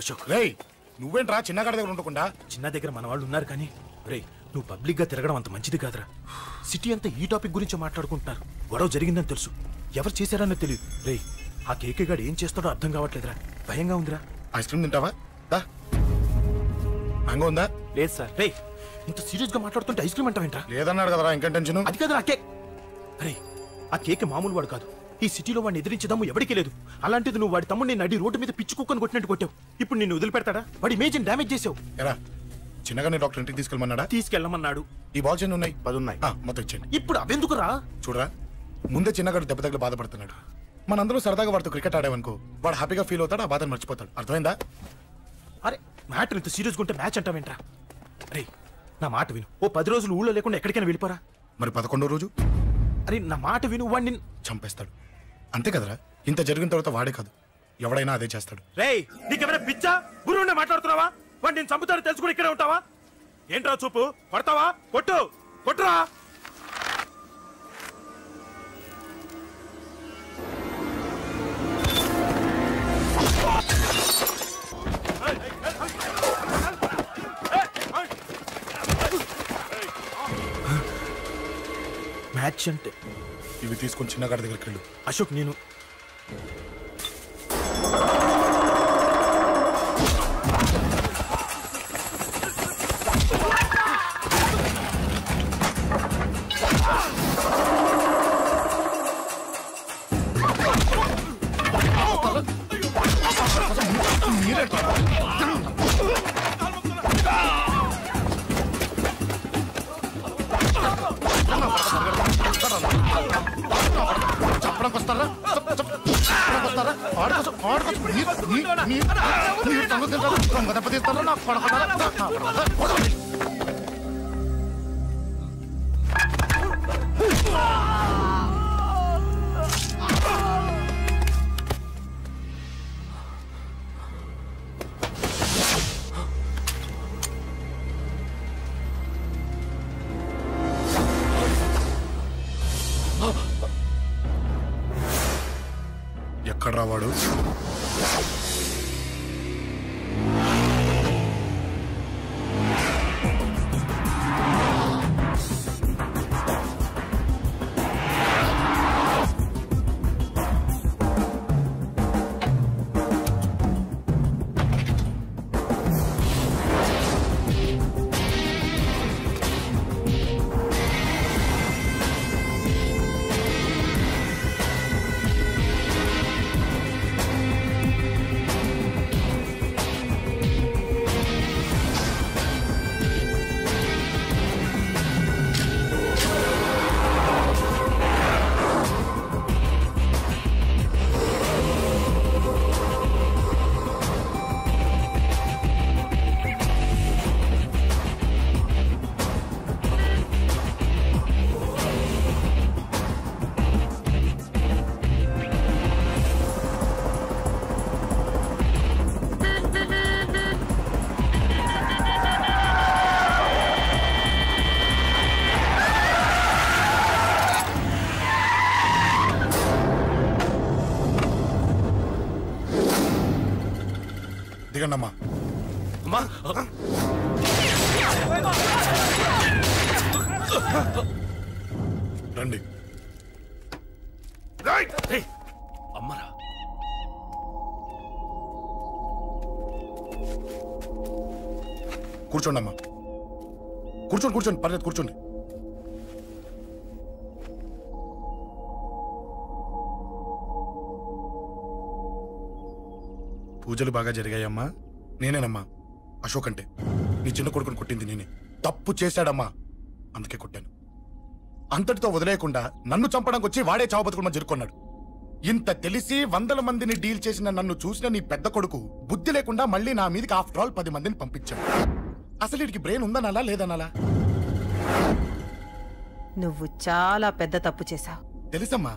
అశోక్ రేయ్ నువ్వేంట్రా చిన్నగాడి దగ్గర ఉండకుండా? చిన్న దగ్గర మన వాళ్ళు ఉన్నారు కానీ రేయ్ నువ్వు పబ్లిక్ గా తిరగడం అంత మంచిది కాదురా. సిటీ అంతా ఈ టాపిక్ గురించి మాట్లాడుకుంటున్నారు. గొడవ జరిగిందని తెలుసు, ఎవరు చేశారన్నో తెలియదు. రేయ్ ఆ కేకే గాడు ఏం చేస్తాడో అర్థం కావట్లేదురా, భయంగా ఉందిరా. ఐస్ క్రీమ్ తింటావా? దా మ్యాంగో ఉందా? లేదు సార్. రేయ్ ఇంత సీరియస్ గా మాట్లాడుతుంటే ఐస్ క్రీమ్ అంటావేంట్రా? లేదన్నాడు కదరా, ఇంకా టెన్షన్. అది కాదు ఆ కేక్. రే ఆ కేక్ మామూలు వాడు కాదు. ఈ సిటీలో వాడిని ఎదిరించదమ్ము ఎవరికీ లేదు. అలాంటిది నువ్వు వాడి తమ్ముడిని నడి రోడ్డు మీద పిచ్చి కుక్కని కొట్టినట్టు కొట్టావు. ఇప్పుడు నిన్ను వదిలిపెడతాడా? వాడి ఇమేజ్ని డ్యామేజ్ చేసావు. ఎరా చిన్నగానే డాక్టర్ ఇంటికి తీసుకెళ్ళమన్నాడా? తీసుకెళ్ళమన్నాడు. ఈ బాల్స్ ఎన్ని ఉన్నాయి? 10 ఉన్నాయి. మొత్తం ఇచ్చేయండి. ఇప్పుడు అవెందుకురా? చూడరా, ముందే చిన్నగాడు దెబ్బ తగిలి బాధపడుతున్నాడు. మనందరూ సరదాగా వాడితో క్రికెట్ ఆడామనుకో, వాడు హ్యాపీగా ఫీల్ అవుతాడు, ఆ బాధను మర్చిపోతాడు. అర్థమైందా? అరే మ్యాటర్ ఇంత సీరియస్గా ఉంటే మ్యాచ్ అంటావేంట్రా? రే నా మాట విను. ఓ 10 రోజులు ఊళ్ళో లేకుండా ఎక్కడికైనా వెళ్ళిపోరా. మరి 11వ రోజు? అరే నా మాట విను, వాడిని చంపేస్తాడు. అంతే కదరా? ఇంత జరిగిన తర్వాత వాడే కాదు, ఎవడైనా అదే చేస్తాడు. రేయ్ నీకెవరైనా పిచ్చా? గురువునే మాట్లాడుతున్నావా? వాడు నేను చంపుతాను తెలుసుకుని ఇక్కడే ఉంటావా? ఏంట్రా చూపు? కొడతావా? కొట్టు, కొట్టురా. మ్యాచ్ అంటే ఇవి తీసుకొని చిన్నగాడి దగ్గరికి వెళ్ళు. అశోక్ నేను చెప్పడానికి వస్తారా? దెబ్బతీస్తారా? నాకు ఎక్కడ రావాడు? దిగండమ్మా. రండి. అమ్మరా కూర్చోండి అమ్మా. కూర్చోండి కూర్చోండి, పర్లేదు కూర్చోండి. పూజలు బాగా జరిగాయమ్మా? నేనేనమ్మా అశోక్ అంటే. నీ చిన్న కొడుకుని కొట్టింది నేనే. తప్పు చేశాడమ్మా, అందుకే కొట్టాను. అంతటితో వదిలేయకుండా నన్ను చంపడానికి వచ్చి వాడే చావు బతుకుని జరుపుకున్నాడు. ఇంత తెలిసి 100 మందిని డీల్ చేసిన నన్ను చూసిన నీ పెద్ద కొడుకు బుద్ధి లేకుండా మళ్ళీ నా మీదకి ఆఫ్టర్ ఆల్ 10 మందిని పంపించాడు. అసలు వీడికి బ్రెయిన్ ఉందనాలా లేదనాలా? నువ్వు చాలా పెద్ద తప్పు చేశావు. తెలుసమ్మా,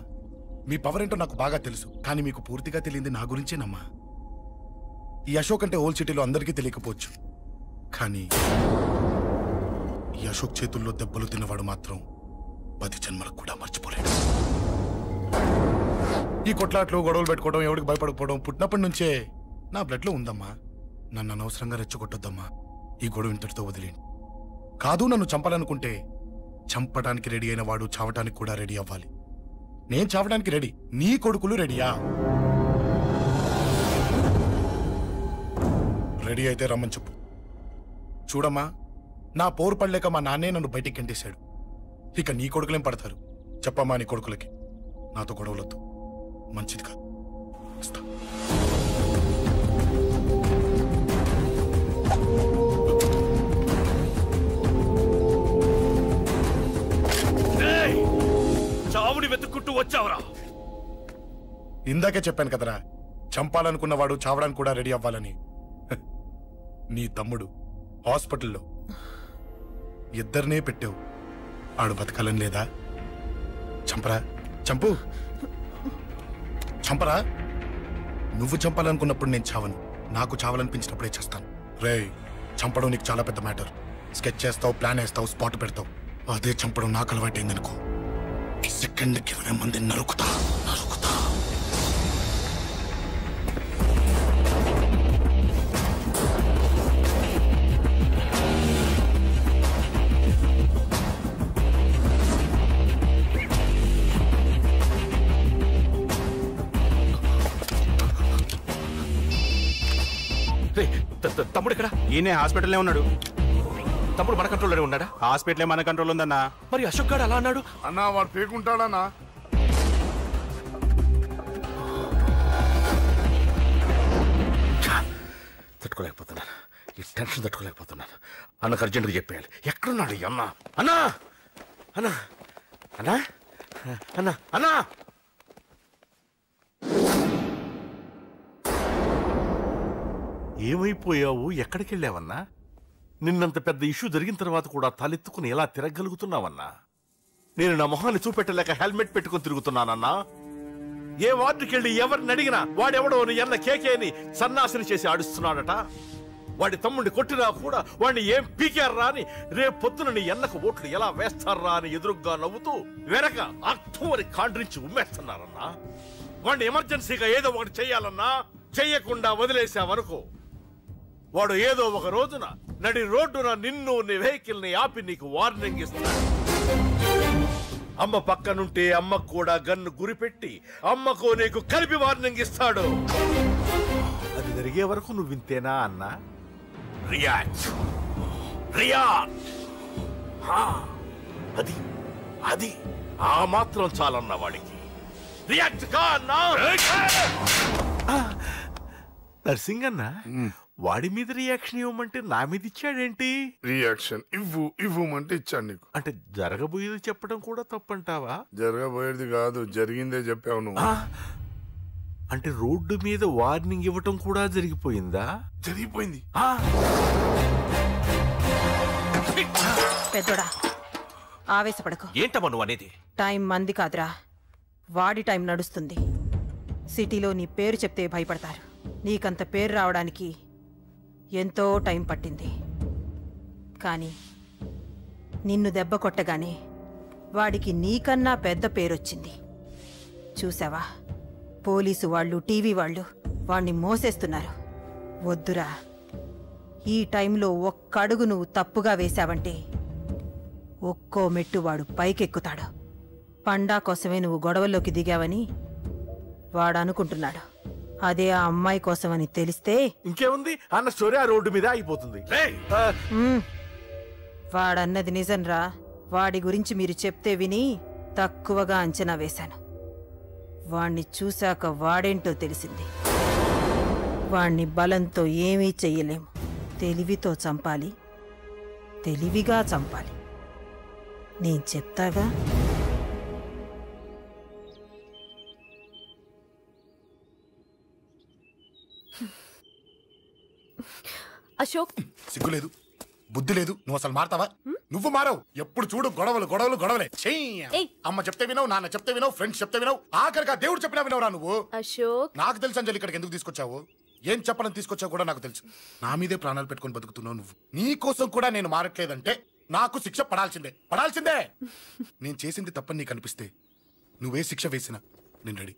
మీ పవర్ ఏంటో నాకు బాగా తెలుసు. కానీ మీకు పూర్తిగా తెలియంది నా గురించేనమ్మా. ఈ అశోక్ అంటే ఓల్డ్ సిటీలో అందరికీ తెలియకపోవచ్చు, కానీ ఈ అశోక్ చేతుల్లో దెబ్బలు తిన్నవాడు మాత్రం 10 జన్మలకు కూడా మర్చిపోలేడు. ఈ కొట్లాట్లు గొడవలు పెట్టుకోవడం, ఎవరికి భయపడకపోవడం పుట్టినప్పటి నుంచే నా బ్లడ్ లో ఉందమ్మా. నన్ను అనవసరంగా రెచ్చగొట్టొద్దమ్మా. ఈ గొడవ ఇంతటితో వదిలేండి. కాదు, నన్ను చంపాలనుకుంటే చంపడానికి రెడీ అయిన వాడు చావటానికి కూడా రెడీ అవ్వాలి. నేను చావడానికి రెడీ, నీ కొడుకులు రెడీయా? రెడీ అయితే రమ్మని చెప్పు. చూడమ్మా, నా పోరు పడలేక మా నాన్నే నన్ను బయటికి గెంటేశాడు. ఇక నీ కొడుకులేం పడతారు? చెప్పమ్మా నీ కొడుకులకి నాతో గొడవలొద్దు, మంచిది కాదు. వస్తా. చావుని వెతుక్కుంటూ వచ్చావురా. ఇందాకే చెప్పాను కదరా, చంపాలనుకున్నవాడు చావడానికి కూడా రెడీ అవ్వాలని. నీ తమ్ముడు హాస్పిటల్లో ఇద్దరినే పెట్టావు. ఆడు బతకాలని లేదా? చంపరా, చంపు, చంపరా. నువ్వు చంపాలనుకున్నప్పుడు నేను చావను, నాకు చావాలనిపించినప్పుడే చేస్తాను. రేయ్, చంపడం నీకు చాలా పెద్ద మ్యాటర్. స్కెచ్ చేస్తావు, ప్లాన్ వేస్తావు, స్పాట్ పెడతావు. అదే చంపడం నాకు అలవాటైందనుకో, సెకండ్కి 20 మంది నరుకుతా. తమ్ముడు ఇక్కడ? ఈయనే హాస్పిటల్లో ఉన్నాడు. తమ్ముడు మన కంట్రోల్లోనే ఉన్నాడా? హాస్పిటలే మన కంట్రోల్ ఉందన్నా. మరి అశోక్ గారు అలా అన్నాడు. అన్నా వాడు పేకుంటాడన్నా. తట్టుకోలేకపోతున్నాను, ఈ టెన్షన్ తట్టుకోలేకపోతున్నాను. అన్నకు అర్జెంటుగా చెప్పేయాలి. ఎక్కడున్నాడు ఈ అన్న? అన్నా, అన్నా, అన్నా, అన్నా, అన్నా. ఏమైపోయావు? ఎక్కడికి వెళ్ళావన్నా? నిన్నంత పెద్ద ఇష్యూ జరిగిన తర్వాత కూడా తలెత్తుకుని ఎలా తిరగలుగుతున్నావన్నా? నేను నా మొహాన్ని చూపెట్టలేక హెల్మెట్ పెట్టుకుని తిరుగుతున్నానన్నా. ఏ వార్డుకి వెళ్ళి ఎవరిని అడిగినా వాడెవడో నీ అన్న కేకేని సన్నాసిని చేసి ఆడిస్తున్నాడట. వాడి తమ్ముడిని కొట్టినా కూడా వాడిని ఏం పీకారా అని రేపు పొద్దున నీ అన్నకు ఓట్లు ఎలా వేస్తారా అని ఎదురుగ్గా నవ్వుతూ వెనక అర్థం అని కాండ్రించి ఉమ్మేస్తున్నారన్నా. వాడిని ఎమర్జెన్సీగా ఏదో ఒకటి చెయ్యాలన్నా. చెయ్యకుండా వదిలేసావనుకో, వాడు ఏదో ఒక రోజున నడి రోడ్డున నిన్ను నీ వెహికల్ ని ఆపి నీకు వార్నింగ్ ఇస్తాడు. అమ్మ పక్కనుంటే అమ్మకు కూడా గన్ను గురిపెట్టి అమ్మకు నీకు కలిపి వార్నింగ్ ఇస్తాడు. అది జరిగే వరకు నువ్వు వింతేనా అన్నా? React, react. అది అది ఆ మాత్రం చాలన్న వాడికి. రియాక్ట్ కా అన్నా. నర్సింగ్ అన్నా, వాడి మీద రియాక్షన్ ఇవ్వమంటే నా మీద ఇచ్చాడేంటి? రియాక్షన్ ఇవ్వమంటే ఇచ్చాను నీకు. అంటే జరగబోయేది చెప్పడం కూడా తప్పంటావా? జరగబోయేది కాదు, జరిగిందే చెప్పావు నువ్వు. అంటే రోడ్డు మీద వార్నింగ్ ఇవ్వటం కూడా జరిగిపోయిందా? జరిగిపోయింది. పెద్దోడా, ఆవేశపడకు. ఏంటమ్మా నువ్వు అనేది? టైం మంది కాదురా, వాడి టైం నడుస్తుంది. సిటీలో నీ పేరు చెప్తే భయపడతారు. నీకంత పేరు రావడానికి ఎంతో టైం పట్టింది. కానీ నిన్ను దెబ్బ కొట్టగానే వాడికి నీకన్నా పెద్ద పేరొచ్చింది. చూసావా, పోలీసు వాళ్ళు, టీవీ వాళ్ళు వాణ్ణి మోసేస్తున్నారు. వద్దురా, ఈ టైంలో ఒక్కడుగు నువ్వు తప్పుగా వేశావంటే ఒక్కో మెట్టు వాడు పైకెక్కుతాడు. పండా కోసమే నువ్వు గొడవల్లోకి దిగావని వాడు అనుకుంటున్నాడు. అదే ఆ అమ్మాయి కోసమని తెలిస్తే ఇంకేముంది అన్న స్టోరీ ఆ రోడ్డు మీద అయిపోతుంది. వాడన్నది నిజంరా. వాడి గురించి మీరు చెప్తే విని తక్కువగా అంచనా వేశాను. వాణ్ణి చూశాక వాడేంటో తెలిసింది. వాణ్ణి బలంతో ఏమీ చెయ్యలేము. తెలివితో చంపాలి, తెలివిగా చంపాలి. నేను చెప్తాగా. అశోక్, సిగ్గులేదు, బుద్ధి లేదు. నువ్వు అసలు మారతావా? నువ్వు మారవు. ఎప్పుడు చూడు గొడవలు గొడవలు గొడవలే. అమ్మ చెప్తే వినవు, నాన్న చెప్తే వినవు, ఫ్రెండ్స్ చెప్తే వినవు, ఆఖరిగా దేవుడు చెప్పినా వినవురా నువ్వు. అశోక్, నాకు తెలుసు అంజలి ఇక్కడికి ఎందుకు తీసుకొచ్చావు, ఏం చెప్పాలని తీసుకొచ్చావు కూడా నాకు తెలుసు. నా మీదే ప్రాణాలు పెట్టుకుని బతుకుతున్నావు నువ్వు. నీ కోసం కూడా నేను మారట్లేదంటే నాకు శిక్ష పడాల్సిందే, పడాల్సిందే. నేను చేసింది తప్పని నీకు అనిపిస్తే నువ్వే శిక్ష వేసినా నేను రెడీ.